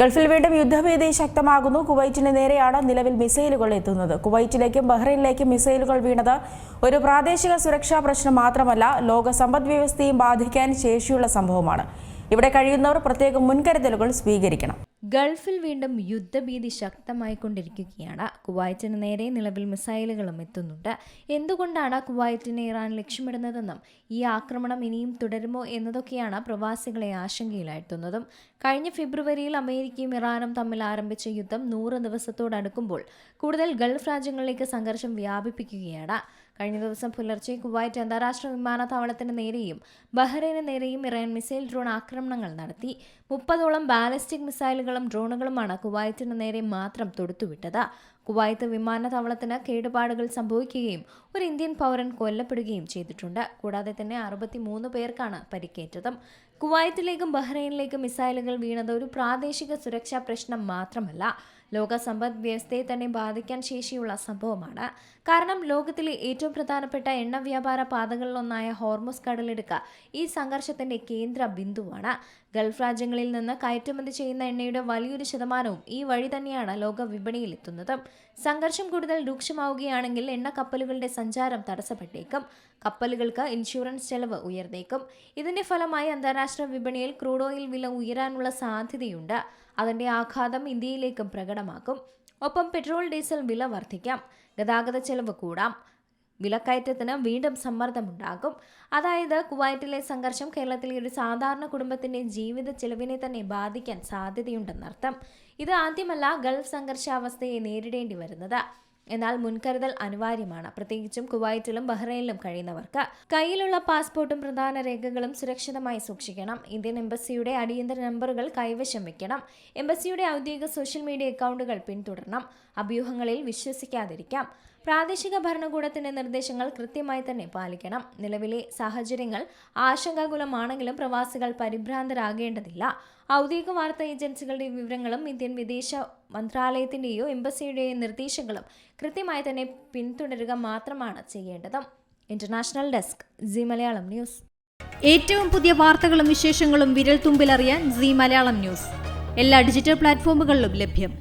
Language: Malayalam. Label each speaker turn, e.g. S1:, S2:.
S1: ഗൾഫിൽ വീണ്ടും യുദ്ധഭീതി ശക്തമാകുന്നു. കുവൈറ്റിന് നേരെയാണ് നിലവിൽ മിസൈലുകൾ എത്തുന്നത്. കുവൈറ്റിലേക്കും ബഹ്റൈനിലേക്കും മിസൈലുകൾ വീണത് ഒരു പ്രാദേശിക സുരക്ഷാ പ്രശ്നം മാത്രമല്ല, ലോക സമ്പദ്വ്യവസ്ഥയും ബാധിക്കാൻ ശേഷിയുള്ള സംഭവമാണ്. ഇവിടെ കഴിയുന്നവർ പ്രത്യേക മുൻകരുതലുകൾ സ്വീകരിക്കണം.
S2: ഗൾഫിൽ വീണ്ടും യുദ്ധഭീതി ശക്തമായിക്കൊണ്ടിരിക്കുകയാണ്. കുവൈറ്റിന് നേരെ നിലവിൽ മിസൈലുകളും എത്തുന്നുണ്ട്. എന്തുകൊണ്ടാണ് കുവൈറ്റിനെ ഇറാൻ ലക്ഷ്യമിടുന്നതെന്നും ഈ ആക്രമണം ഇനിയും തുടരുമോ എന്നതൊക്കെയാണ് പ്രവാസികളെ ആശങ്കയിലാഴ്ത്തുന്നതും. കഴിഞ്ഞ ഫെബ്രുവരിയിൽ അമേരിക്കയും ഇറാനും തമ്മിൽ ആരംഭിച്ച യുദ്ധം 100 ദിവസത്തോടടുക്കുമ്പോൾ കൂടുതൽ ഗൾഫ് രാജ്യങ്ങളിലേക്ക് സംഘർഷം വ്യാപിപ്പിക്കുകയാണ്. കഴിഞ്ഞ ദിവസം പുലർച്ചെ കുവൈറ്റ് അന്താരാഷ്ട്ര വിമാനത്താവളത്തിന് നേരെയും ബഹ്റൈന് നേരെയും ഇറാൻ മിസൈൽ ഡ്രോൺ ആക്രമണങ്ങൾ നടത്തി. 30ഓളം ബാലിസ്റ്റിക് മിസൈലുകളും ഡ്രോണുകളുമാണ് കുവൈറ്റിന് നേരെ മാത്രം തൊടുത്തുവിട്ടത്. കുവൈത്ത് വിമാനത്താവളത്തിന് കേടുപാടുകൾ സംഭവിക്കുകയും ഒരു ഇന്ത്യൻ പൗരൻ കൊല്ലപ്പെടുകയും ചെയ്തിട്ടുണ്ട്. കൂടാതെ തന്നെ 63 പേർക്കാണ് പരിക്കേറ്റതും. കുവൈറ്റിലേക്കും ബഹ്റൈനിലേക്കും മിസൈലുകൾ വീണത് ഒരു പ്രാദേശിക സുരക്ഷാ പ്രശ്നം മാത്രമല്ല, ലോക സമ്പദ് വ്യവസ്ഥയെ തന്നെ ബാധിക്കാൻ ശേഷിയുള്ള സംഭവമാണ്. കാരണം ലോകത്തിലെ ഏറ്റവും പ്രധാനപ്പെട്ട എണ്ണ വ്യാപാര പാതകളിലൊന്നായ ഹോർമുസ് കടലിടുക്ക് ഈ സംഘർഷത്തിന്റെ കേന്ദ്ര ബിന്ദുവാണ്. ഗൾഫ് രാജ്യങ്ങളിൽ നിന്ന് കയറ്റുമതി ചെയ്യുന്ന എണ്ണയുടെ വലിയൊരു ശതമാനവും ഈ വഴി തന്നെയാണ് ലോക വിപണിയിൽ എത്തുന്നത്. സംഘർഷം കൂടുതൽ രൂക്ഷമാവുകയാണെങ്കിൽ എണ്ണ കപ്പലുകളുടെ സഞ്ചാരം തടസ്സപ്പെട്ടേക്കും. കപ്പലുകൾക്ക് ഇൻഷുറൻസ് ചെലവ് ഉയർന്നേക്കും. ഇതിന്റെ ഫലമായി അന്താരാഷ്ട്ര വിപണിയിൽ ക്രൂഡ് ഓയിൽ വില ഉയരാനുള്ള സാധ്യതയുണ്ട്. അതിന്റെ ആഘാതം ഇന്ത്യയിലേക്കും പ്രകടമാക്കും. ഒപ്പം പെട്രോൾ ഡീസൽ വില വർദ്ധിക്കാം, ഗതാഗത ചെലവ് കൂടാം, വിലക്കയറ്റത്തിന് വീണ്ടും സമ്മർദ്ദമുണ്ടാകും. അതായത് കുവൈറ്റിലെ സംഘർഷം കേരളത്തിലെ ഒരു സാധാരണ കുടുംബത്തിന്റെ ജീവിത ചെലവിനെ തന്നെ ബാധിക്കാൻ സാധ്യതയുണ്ടെന്നർത്ഥം. ഇത് ആദ്യമല്ല ഗൾഫ് സംഘർഷാവസ്ഥയെ നേരിടേണ്ടി വരുന്നത്. എന്നാൽ മുൻകരുതൽ അനിവാര്യമാണ്, പ്രത്യേകിച്ചും കുവൈറ്റിലും ബഹ്റൈനിലും കഴിയുന്നവർക്ക്. കയ്യിലുള്ള പാസ്പോർട്ടും പ്രധാന രേഖകളും സുരക്ഷിതമായി സൂക്ഷിക്കണം. ഇന്ത്യൻ എംബസിയുടെ അടിയന്തര നമ്പറുകൾ കൈവശം വെക്കണം. എംബസിയുടെ ഔദ്യോഗിക സോഷ്യൽ മീഡിയ അക്കൗണ്ടുകൾ പിന്തുടരണം. അഭ്യൂഹങ്ങളിൽ വിശ്വസിക്കാതിരിക്കാം. പ്രാദേശിക ഭരണകൂടത്തിന്റെ നിർദ്ദേശങ്ങൾ കൃത്യമായി തന്നെ പാലിക്കണം. നിലവിലെ സാഹചര്യങ്ങൾ ആശങ്കാകുലമാണെങ്കിലും പ്രവാസികൾ പരിഭ്രാന്തരാകേണ്ടതില്ല. ഔദ്യോഗിക വാർത്താ ഏജൻസികളുടെ വിവരങ്ങളും ഇന്ത്യൻ വിദേശ മന്ത്രാലയത്തിന്റെയോ എംബസിയുടെയോ നിർദ്ദേശങ്ങളും കൃത്യമായി തന്നെ പിന്തുടരുക മാത്രമാണ് ചെയ്യേണ്ടത്. International desk, Zee Malayalam news.
S3: ഏറ്റവും പുതിയ വാർത്തകളും വിശേഷങ്ങളും വിരൽ തുമ്പിലറിയാൻ സീ മലയാളം ന്യൂസ് എല്ലാ ഡിജിറ്റൽ പ്ലാറ്റ്ഫോമുകളിലും ലഭ്യം.